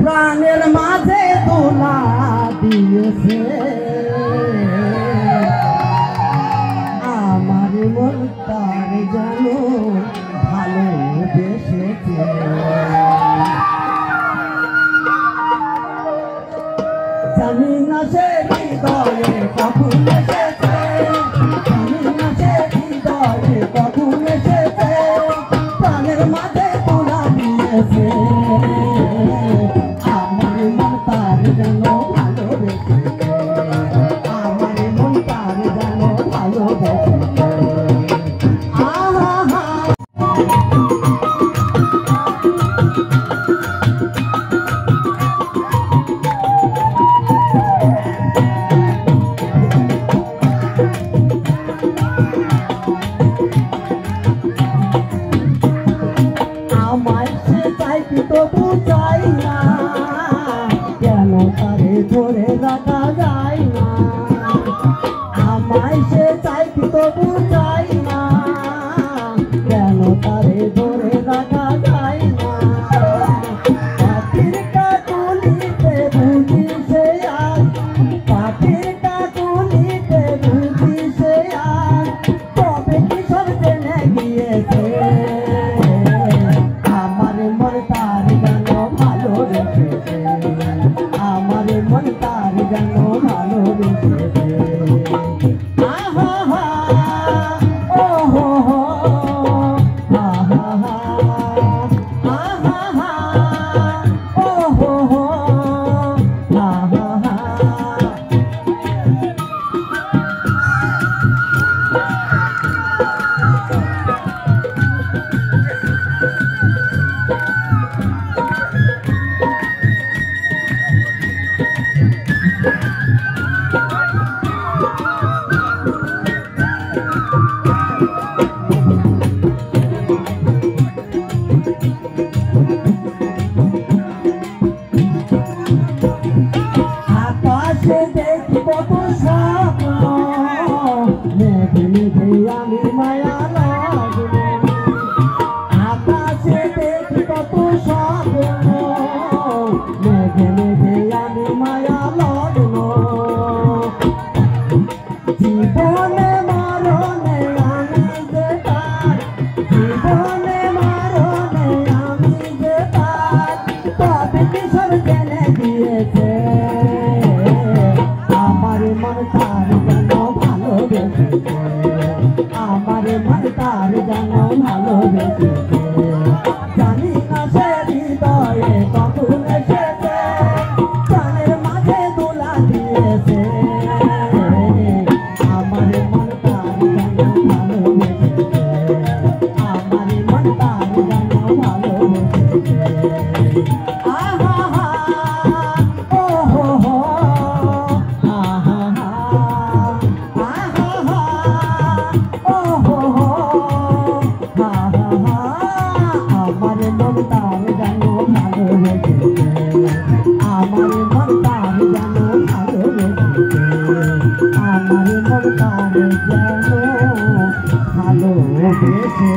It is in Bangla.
প্রাণের মাঝে তোলা দিয়েছে আমার মন তার যেন ভালোবেসেছে জানি না সে হৃদয়ে কখন এসেছে জানি না সে হৃদয়ে কখন এসেছে প্রাণের মাঝে তোলা দিয়েছে আমার মন তার যেন ভালোবেসেছে আমার মন তার যেন ভালোবেসেছে তবু চাই না কেন তারে ধরে রাখা যায় না আমায় সে চাই তবু চাই না কেন তারে ধরে রাখা যায় না পাখির কাকুলিতে বুঝি সে আজ পাখির কাকুলিতে বুঝি সে আজ তবে কি সব জেনে গিয়েছে আমার মন তার যেন ভালোবেসেছে আমার মন তার যেন ভালোবেসেছে আহা হা ও হো হো আহা হা আহা হা ও হো হো আহা হা আকাশে দেখি কত স্বপ্ন মেঘে মেঘে আমি মায়া লাগলো আকাশে দেখি কত স্বপ্ন মেঘে মেঘে আমি মায়া লাগলো জীবনে মরণে আমি যে তার জীবনে মরণে আমি যে তার তবে কি সব জেনে দিয়েছে আমার মন তার যেন ভালোবেসেছে আমার মন তার যেন ভালোবেসেছে জানি না সে হৃদয়ে কখন এসেছে প্রাণের মাঝে দোলা দিয়েছে আমার মন তার যেন ভালোবেসেছে আমার মন তার যেন ভালোবেসেছে আহা হা ও হো হো আহা হা আহা হা ও হো হো আহা হা আমার মন তার যেন ভালোবেসেছে আমার মন তার যেন ভালোবেসেছে আমার মন তার যেন ভালোবেসেছে